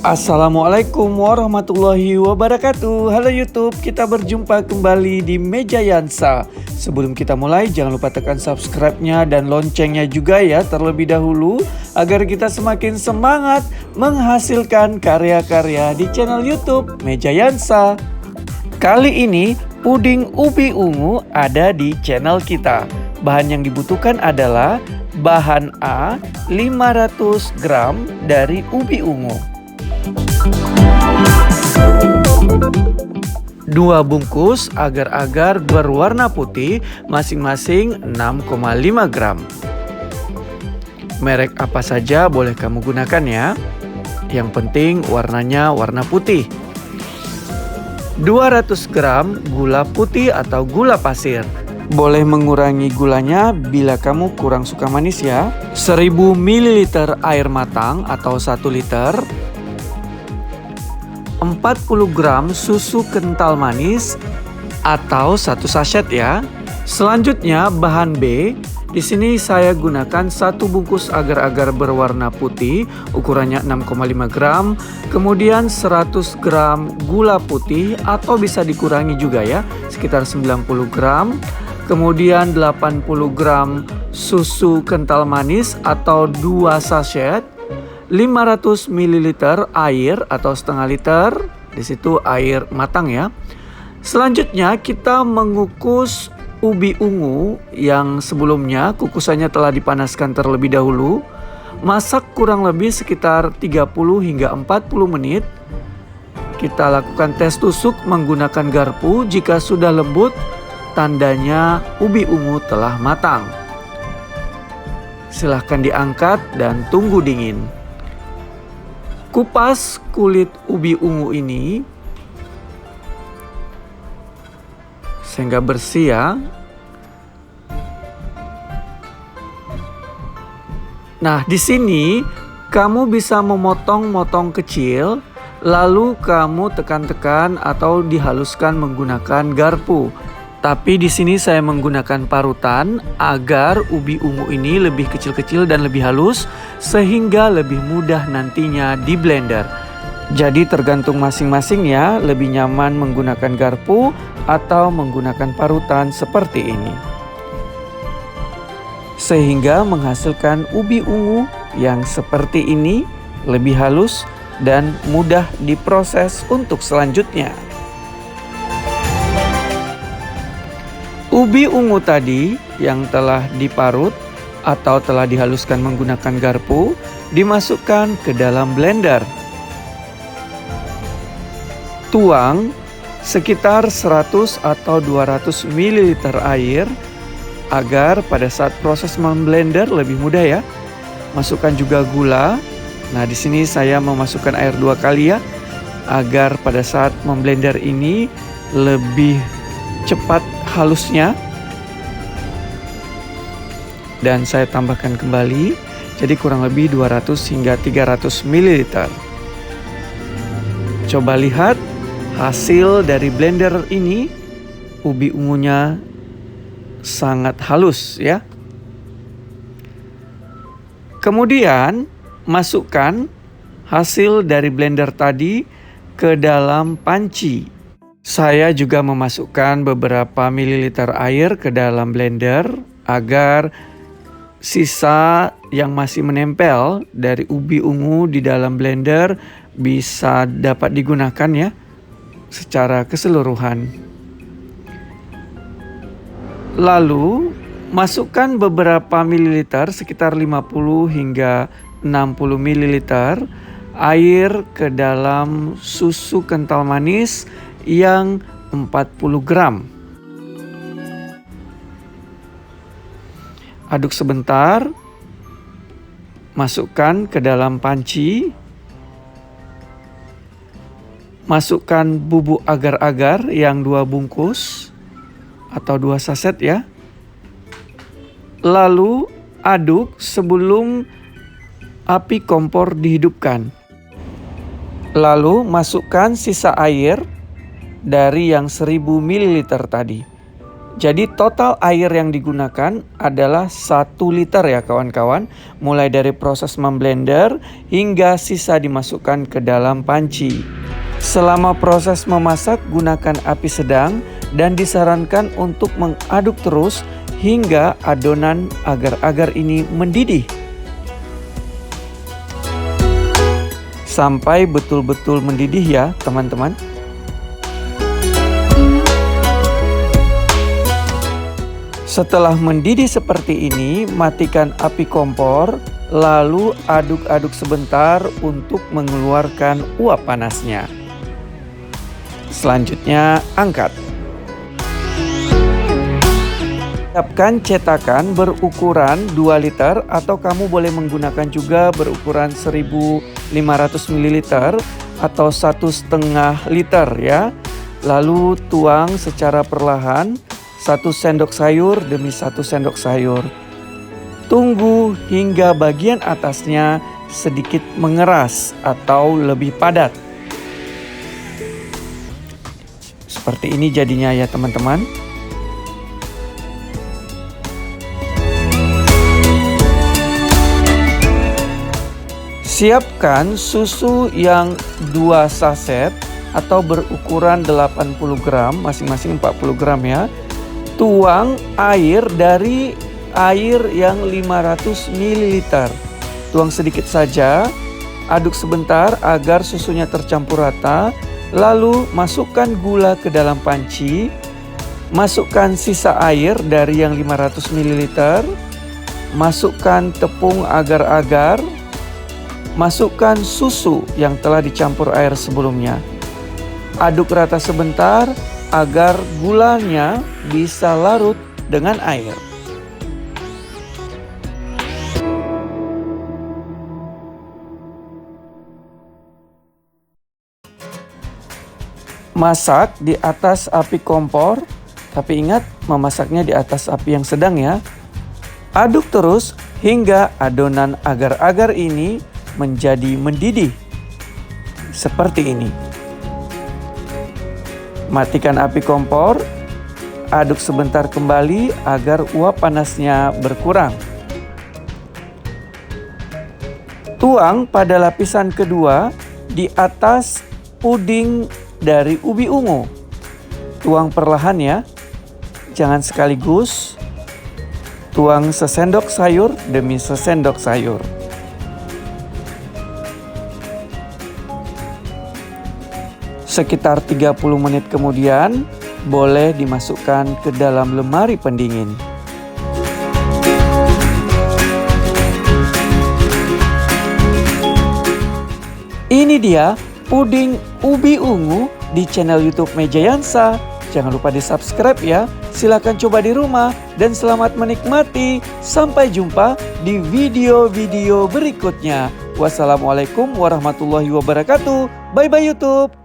Assalamualaikum warahmatullahi wabarakatuh. Halo YouTube, kita berjumpa kembali di Meja Yansa. Sebelum kita mulai, jangan lupa tekan subscribe-nya dan loncengnya juga ya terlebih dahulu, agar kita semakin semangat menghasilkan karya-karya di channel YouTube Meja Yansa. Kali ini puding ubi ungu ada di channel kita. Bahan yang dibutuhkan adalah bahan A 500 gram dari ubi ungu, 2 bungkus agar-agar berwarna putih masing-masing 6,5 gram. Merek apa saja boleh kamu gunakan ya. Yang penting warnanya warna putih. 200 gram gula putih atau gula pasir. Boleh mengurangi gulanya bila kamu kurang suka manis ya. 1000 ml air matang atau 1 liter. 40 gram susu kental manis atau 1 sachet ya. Selanjutnya bahan B. Di sini saya gunakan 1 bungkus agar-agar berwarna putih, ukurannya 6,5 gram. Kemudian 100 gram gula putih atau bisa dikurangi juga ya, sekitar 90 gram. Kemudian 80 gram susu kental manis atau 2 sachet. 500 ml air atau setengah liter, di situ air matang ya. Selanjutnya kita mengukus ubi ungu yang sebelumnya kukusannya telah dipanaskan terlebih dahulu. Masak kurang lebih sekitar 30 hingga 40 menit. Kita lakukan tes tusuk menggunakan garpu. Jika sudah lembut, tandanya ubi ungu telah matang. Silahkan diangkat dan tunggu dingin. Kupas kulit ubi ungu ini sehingga bersih ya. Nah, di sini kamu bisa memotong-motong kecil, lalu kamu tekan-tekan atau dihaluskan menggunakan garpu. Tapi di sini saya menggunakan parutan agar ubi ungu ini lebih kecil-kecil dan lebih halus sehingga lebih mudah nantinya di blender. Jadi tergantung masing-masing ya, lebih nyaman menggunakan garpu atau menggunakan parutan seperti ini. Sehingga menghasilkan ubi ungu yang seperti ini lebih halus dan mudah diproses untuk selanjutnya. Ubi ungu tadi yang telah diparut atau telah dihaluskan menggunakan garpu dimasukkan ke dalam blender. Tuang sekitar 100 atau 200 ml air agar pada saat proses memblender lebih mudah ya. Masukkan juga gula. Nah, di sini saya memasukkan air 2 kali ya, agar pada saat memblender ini lebih cepat halusnya. Dan saya tambahkan kembali, jadi kurang lebih 200 hingga 300 ml. Coba lihat hasil dari blender ini, ubi ungunya sangat halus ya. Kemudian masukkan hasil dari blender tadi ke dalam panci. Saya juga memasukkan beberapa mililiter air ke dalam blender agar sisa yang masih menempel dari ubi ungu di dalam blender bisa dapat digunakan ya secara keseluruhan. Lalu masukkan beberapa mililiter, sekitar 50 hingga 60 mililiter air ke dalam susu kental manis yang 40 gram. Aduk sebentar. Masukkan ke dalam panci. Masukkan bubuk agar-agar yang 2 bungkus atau 2 saset ya. Lalu aduk sebelum api kompor dihidupkan. Lalu masukkan sisa air dari yang 1000 ml tadi. Jadi total air yang digunakan adalah 1 liter ya kawan-kawan. Mulai dari proses memblender hingga sisa dimasukkan ke dalam panci. Selama proses memasak gunakan api sedang dan disarankan untuk mengaduk terus hingga adonan agar-agar ini mendidih. Sampai betul-betul mendidih ya teman-teman. Setelah mendidih seperti ini, matikan api kompor, lalu aduk-aduk sebentar untuk mengeluarkan uap panasnya. Selanjutnya, angkat. Siapkan cetakan berukuran 2 liter atau kamu boleh menggunakan juga berukuran 1500 ml atau 1,5 liter ya. Lalu tuang secara perlahan 1 sendok sayur demi 1 sendok sayur. Tunggu hingga bagian atasnya sedikit mengeras atau lebih padat. Seperti ini jadinya ya teman-teman. Siapkan susu yang 2 saset atau berukuran 80 gram, masing-masing 40 gram ya. Tuang air dari air yang 500 ml. Tuang sedikit saja, aduk sebentar agar susunya tercampur rata. Lalu masukkan gula ke dalam panci. Masukkan sisa air dari yang 500 ml. Masukkan tepung agar-agar. Masukkan susu yang telah dicampur air sebelumnya. Aduk rata sebentar agar gulanya bisa larut dengan air. Masak di atas api kompor, tapi ingat memasaknya di atas api yang sedang ya. Aduk terus hingga adonan agar-agar ini menjadi mendidih. Seperti ini. Matikan api kompor, aduk sebentar kembali agar uap panasnya berkurang. Tuang pada lapisan kedua di atas puding dari ubi ungu. Tuang perlahan ya, jangan sekaligus. Tuang sesendok sayur demi sesendok sayur. Sekitar 30 menit kemudian, boleh dimasukkan ke dalam lemari pendingin. Ini dia puding ubi ungu di channel YouTube Mejayansa. Jangan lupa di-subscribe ya. Silakan coba di rumah dan selamat menikmati. Sampai jumpa di video-video berikutnya. Wassalamualaikum warahmatullahi wabarakatuh. Bye bye YouTube.